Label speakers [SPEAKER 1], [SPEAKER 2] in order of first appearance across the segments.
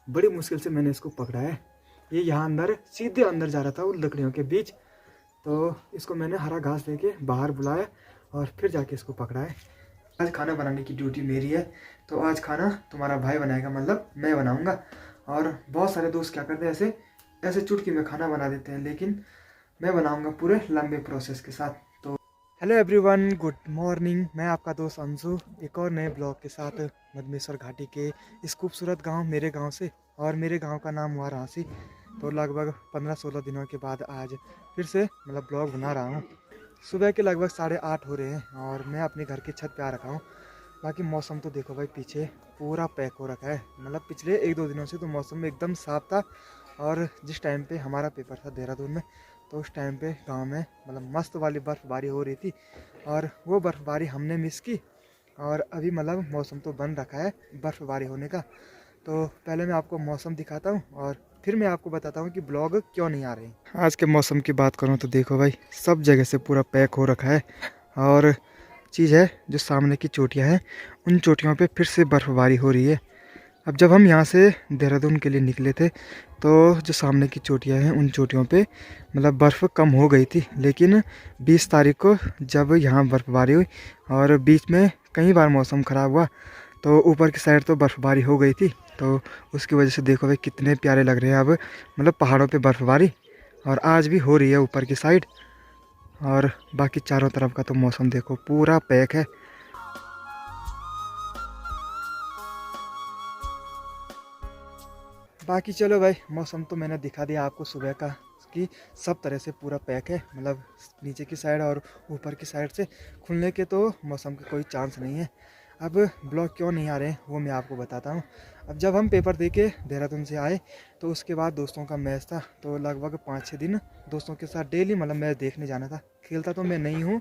[SPEAKER 1] बड़ी मुश्किल से मैंने इसको पकड़ा है। ये यहाँ अंदर सीधे अंदर जा रहा था उन लकड़ियों के बीच, तो इसको मैंने हरा घास लेके बाहर बुलाया और फिर जाके इसको पकड़ा है। आज खाना बनाने की ड्यूटी मेरी है, तो आज खाना तुम्हारा भाई बनाएगा, मतलब मैं बनाऊंगा। और बहुत सारे दोस्त क्या करते हैं, ऐसे ऐसे चुटकी में खाना बना देते हैं, लेकिन मैं बनाऊंगा पूरे लंबे प्रोसेस के साथ। तो हेलो एवरीवन, गुड मॉर्निंग। मैं आपका दोस्त अंशु एक और नए ब्लॉग के साथ मधमेश्वर घाटी के इस खूबसूरत गांव मेरे गांव से, और मेरे गांव का नाम हुआ रांसी। तो लगभग 15-16 दिनों के बाद आज फिर से मतलब ब्लॉग बना रहा हूं। सुबह के लगभग 8:30 हो रहे हैं और मैं अपने घर की छत पे आ रखा हूँ। बाकी मौसम तो देखो भाई, पीछे पूरा पैक हो रखा है। मतलब पिछले 1-2 दिनों से तो मौसम एकदम साफ था, और जिस टाइम पे हमारा पेपर था देहरादून में, तो उस टाइम पे गांव में मतलब मस्त वाली बर्फ़बारी हो रही थी, और वो बर्फ़बारी हमने मिस की। और अभी मतलब मौसम तो बन रखा है बर्फ़बारी होने का। तो पहले मैं आपको मौसम दिखाता हूँ और फिर मैं आपको बताता हूँ कि ब्लॉग क्यों नहीं आ रहे। आज के मौसम की बात करूँ तो देखो भाई, सब जगह से पूरा पैक हो रखा है। और चीज़ है, जो सामने की चोटियाँ हैं, उन चोटियों पे फिर से बर्फ़बारी हो रही है। अब जब हम यहाँ से देहरादून के लिए निकले थे, तो जो सामने की चोटियाँ हैं, उन चोटियों पे मतलब बर्फ़ कम हो गई थी, लेकिन 20 तारीख को जब यहाँ बर्फ़बारी हुई और बीच में कई बार मौसम ख़राब हुआ, तो ऊपर की साइड तो बर्फ़बारी हो गई थी। तो उसकी वजह से देखो भाई कितने प्यारे लग रहे हैं अब मतलब पहाड़ों पे बर्फ़बारी, और आज भी हो रही है ऊपर की साइड। और बाकी चारों तरफ का तो मौसम देखो पूरा पैक है। बाकी चलो भाई, मौसम तो मैंने दिखा दिया आपको सुबह का कि सब तरह से पूरा पैक है। मतलब नीचे की साइड और ऊपर की साइड से खुलने के तो मौसम के कोई चांस नहीं है। अब ब्लॉग क्यों नहीं आ रहे हैं वो मैं आपको बताता हूँ। अब जब हम पेपर दे के देहरादून से आए, तो उसके बाद दोस्तों का मैच था, तो लगभग 5-6 दिन दोस्तों के साथ डेली मतलब मैच देखने जाना था। खेलता तो मैं नहीं हूँ,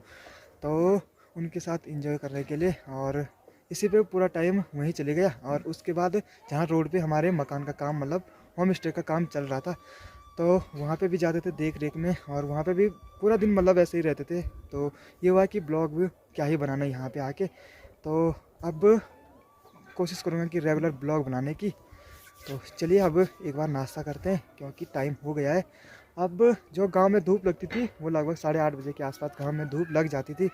[SPEAKER 1] तो उनके साथ एंजॉय करने के लिए, और इसी पे पूरा टाइम वहीं चले गया। और उसके बाद जहाँ रोड पे हमारे मकान का काम मतलब होम स्टे का काम चल रहा था, तो वहाँ पे भी जाते थे देख रेख में, और वहाँ पे भी पूरा दिन मतलब ऐसे ही रहते थे। तो ये हुआ कि ब्लॉग भी क्या ही बनाना यहाँ पे आके। तो अब कोशिश करूँगा कि रेगुलर ब्लॉग बनाने की। तो चलिए अब एक बार नाश्ता करते हैं, क्योंकि टाइम हो गया है। अब जो गांव में धूप लगती थी, वो लगभग 8:30 बजे के आसपास गांव में धूप लग जाती थी।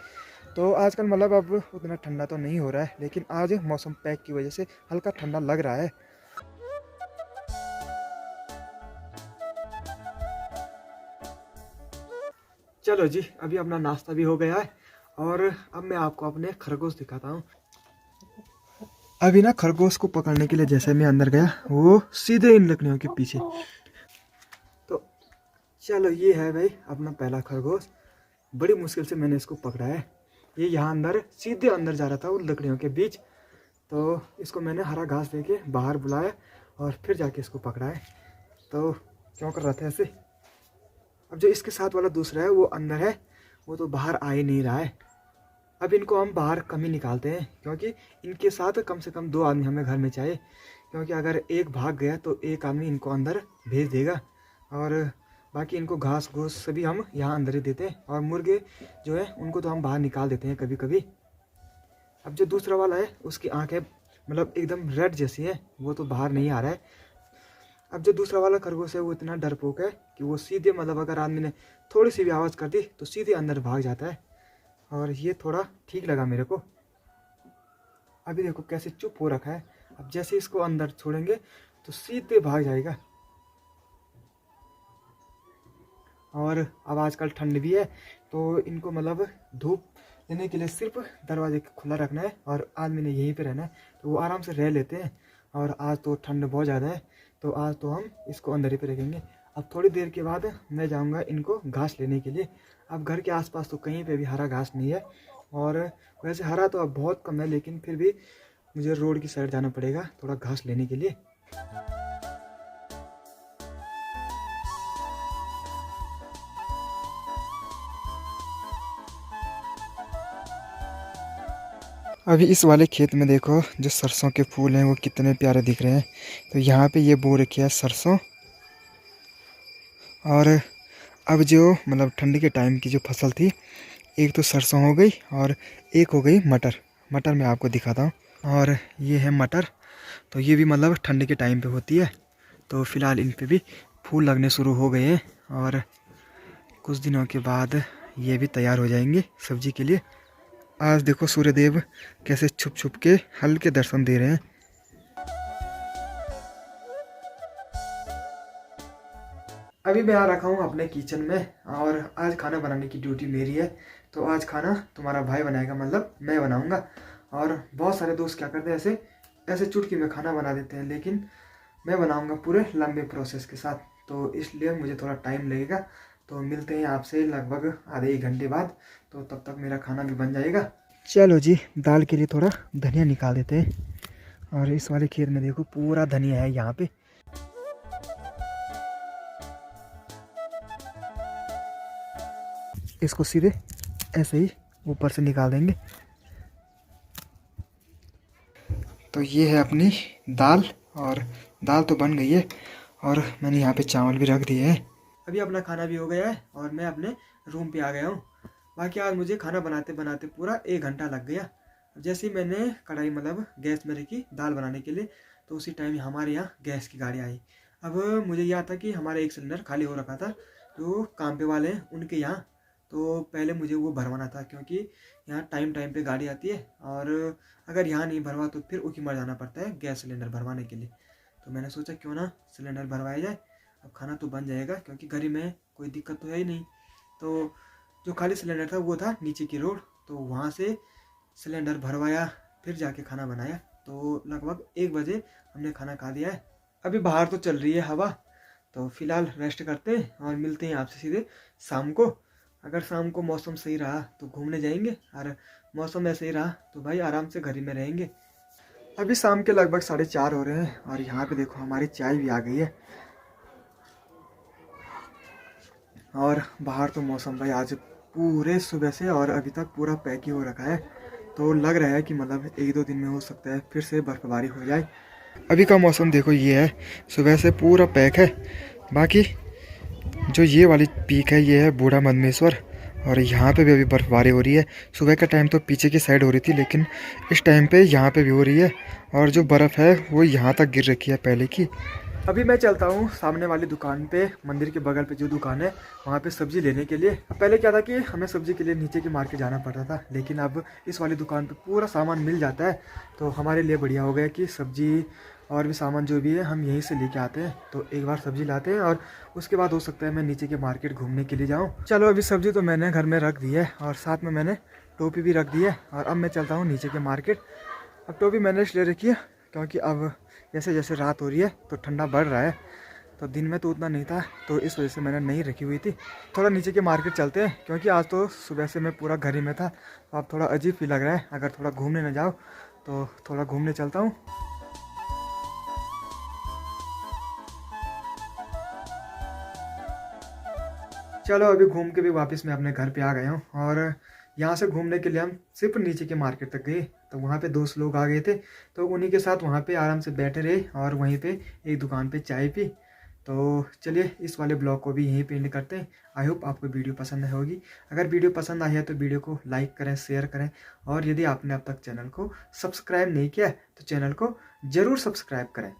[SPEAKER 1] तो आजकल मतलब अब उतना ठंडा तो नहीं हो रहा है, लेकिन आज मौसम पैक की वजह से हल्का ठंडा लग रहा है। चलो जी, अभी अपना नाश्ता भी हो गया है, और अब मैं आपको अपने खरगोश दिखाता हूँ। अभी ना खरगोश को पकड़ने के लिए जैसे मैं अंदर गया, वो सीधे इन लकड़ियों के पीछे। तो चलो, ये है भाई अपना पहला खरगोश। बड़ी मुश्किल से मैंने इसको पकड़ा है। ये यहाँ अंदर सीधे अंदर जा रहा था उन लकड़ियों के बीच, तो इसको मैंने हरा घास देके बाहर बुलाया और फिर जाके इसको पकड़ा है। तो क्यों कर रहा था ऐसे। अब जो इसके साथ वाला दूसरा है वो अंदर है, वो तो बाहर आ ही नहीं रहा है। अब इनको हम बाहर कम ही निकालते हैं, क्योंकि इनके साथ कम से कम 2 आदमी हमें घर में चाहिए, क्योंकि अगर एक भाग गया तो एक आदमी इनको अंदर भेज देगा। और बाकी इनको घास घूस सभी हम यहाँ अंदर ही देते हैं, और मुर्गे जो है उनको तो हम बाहर निकाल देते हैं कभी कभी। अब जो दूसरा वाला है, उसकी आँखें मतलब एकदम रेड जैसी है, वो तो बाहर नहीं आ रहा है। अब जो दूसरा वाला खरगोश है, वो इतना डरपोक है कि वो सीधे मतलब अगर आदमी ने थोड़ी सी भी आवाज़ कर दी तो सीधे अंदर भाग जाता है। और ये थोड़ा ठीक लगा मेरे को। अभी देखो कैसे चुप हो रखा है। अब जैसे इसको अंदर छोड़ेंगे तो सीधे भाग जाएगा। और अब आजकल ठंड भी है, तो इनको मतलब धूप लेने के लिए सिर्फ दरवाजे खुला रखना है, और आदमी ने यहीं पे रहना है, तो वो आराम से रह लेते हैं। और आज तो ठंड बहुत ज़्यादा है, तो आज तो हम इसको अंदर ही पे रखेंगे। अब थोड़ी देर के बाद मैं जाऊंगा इनको घास लेने के लिए। अब घर के आसपास तो कहीं पे भी हरा घास नहीं है, और वैसे हरा तो अब बहुत कम है, लेकिन फिर भी मुझे रोड की साइड जाना पड़ेगा थोड़ा घास लेने के लिए। अभी इस वाले खेत में देखो, जो सरसों के फूल हैं वो कितने प्यारे दिख रहे हैं। तो यहाँ पे ये बो रखी है सरसों। और अब जो मतलब ठंडी के टाइम की जो फसल थी, एक तो सरसों हो गई और एक हो गई मटर। मटर मैं आपको दिखाता हूँ। और ये है मटर, तो ये भी मतलब ठंडी के टाइम पे होती है। तो फिलहाल इन पे भी फूल लगने शुरू हो गए हैं और कुछ दिनों के बाद ये भी तैयार हो जाएंगे सब्जी के लिए। आज देखो सूर्यदेव कैसे छुप छुप के हल्के दर्शन दे रहे हैं। अभी मैं आ रखा हूँ अपने किचन में और आज खाना बनाने की ड्यूटी मेरी है। तो आज खाना तुम्हारा भाई बनाएगा, मतलब मैं बनाऊंगा। और बहुत सारे दोस्त क्या करते हैं, ऐसे ऐसे चुटकी में खाना बना देते हैं, लेकिन मैं बनाऊंगा पूरे लंबे प्रोसेस के साथ। तो इसलिए मुझे थोड़ा टाइम लगेगा। तो मिलते हैं आपसे लगभग आधे 1 घंटे बाद। तो तब तक मेरा खाना भी बन जाएगा। चलो जी, दाल के लिए थोड़ा धनिया निकाल देते हैं। और इस वाले खेत में देखो पूरा धनिया है यहाँ पे। इसको सीधे ऐसे ही ऊपर से निकाल देंगे। तो ये है अपनी दाल, और दाल तो बन गई है और मैंने यहाँ पे चावल भी रख दिए हैं। अभी अपना खाना भी हो गया है और मैं अपने रूम पे आ गया हूँ। बाकी आज मुझे खाना बनाते बनाते पूरा 1 घंटा लग गया। जैसे ही मैंने कढ़ाई मतलब गैस में रखी दाल बनाने के लिए, तो उसी टाइम हमारे यहाँ गैस की गाड़ी आई। अब मुझे याद था कि हमारा 1 सिलेंडर खाली हो रखा था, जो काम पे वाले हैं उनके यहाँ। तो पहले मुझे वो भरवाना था, क्योंकि यहाँ टाइम टाइम पे गाड़ी आती है और अगर यहाँ नहीं भरवा तो फिर उकी मर जाना पड़ता है गैस सिलेंडर भरवाने के लिए। तो मैंने सोचा क्यों ना सिलेंडर भरवाया जाए, अब खाना तो बन जाएगा, क्योंकि घर में कोई दिक्कत तो है ही नहीं। तो जो खाली सिलेंडर था वो था नीचे की रोड, तो वहाँ से सिलेंडर भरवाया, फिर जाके खाना बनाया। तो लगभग 1 बजे हमने खाना खा दिया है। अभी बाहर तो चल रही है हवा, तो फिलहाल रेस्ट करते हैं और मिलते हैं आपसे सीधे शाम को। अगर शाम को मौसम सही रहा तो घूमने जाएंगे, और मौसम ऐसे ही रहा तो भाई आराम से घर ही में रहेंगे। अभी शाम के लगभग 4:30 हो रहे हैं और यहाँ पे देखो हमारी चाय भी आ गई है। और बाहर तो मौसम भाई आज पूरे सुबह से और अभी तक पूरा पैक ही हो रखा है। तो लग रहा है कि मतलब 1-2 दिन में हो सकता है फिर से बर्फबारी हो जाए। अभी का मौसम देखो ये है, सुबह से पूरा पैक है। बाकी जो ये वाली पीक है ये है बूढ़ा मदमेश्वर, और यहाँ पे भी अभी बर्फबारी हो रही है। सुबह का टाइम तो पीछे की साइड हो रही थी, लेकिन इस टाइम पे यहाँ पे भी हो रही है, और जो बर्फ़ है वो यहाँ तक गिर रखी है पहले की। अभी मैं चलता हूँ सामने वाली दुकान पे, मंदिर के बगल पे जो दुकान है वहाँ पे सब्ज़ी लेने के लिए। पहले क्या था कि हमें सब्ज़ी के लिए नीचे की मार्केट जाना पड़ता था, लेकिन अब इस वाली दुकान पे पूरा सामान मिल जाता है। तो हमारे लिए बढ़िया हो गया कि सब्ज़ी और भी सामान जो भी है हम यहीं से लेके आते हैं। तो एक बार सब्ज़ी लाते हैं और उसके बाद हो सकता है मैं नीचे के मार्केट घूमने के लिए जाऊँ। चलो, अभी सब्ज़ी तो मैंने घर में रख दी है और साथ में मैंने टोपी भी रख दी है, और अब मैं चलता हूँ नीचे के मार्केट। अब टोपी मैंने इसलिए रखी है क्योंकि अब जैसे जैसे रात हो रही है तो ठंडा बढ़ रहा है, तो दिन में तो उतना नहीं था, तो इस वजह से मैंने नहीं रखी हुई थी। थोड़ा नीचे के मार्केट चलते हैं, क्योंकि आज तो सुबह से मैं पूरा घर ही में था, तो अब थोड़ा अजीब भी लग रहा है। अगर थोड़ा घूमने न जाओ तो थोड़ा घूमने चलता हूँ। चलो, अभी घूम के भी वापस मैं अपने घर पे आ गया हूँ, और यहाँ से घूमने के लिए हम सिर्फ नीचे के मार्केट तक गए। तो वहाँ पे दोस्त लोग आ गए थे, तो उन्हीं के साथ वहाँ पे आराम से बैठे रहे और वहीं पे एक दुकान पे चाय पी। तो चलिए इस वाले ब्लॉग को भी यहीं पे एंड करते हैं। आई होप आपको वीडियो पसंद आई होगी। अगर वीडियो पसंद आई है तो वीडियो को लाइक करें, शेयर करें, और यदि आपने अब तक चैनल को सब्सक्राइब नहीं किया है तो चैनल को ज़रूर सब्सक्राइब करें।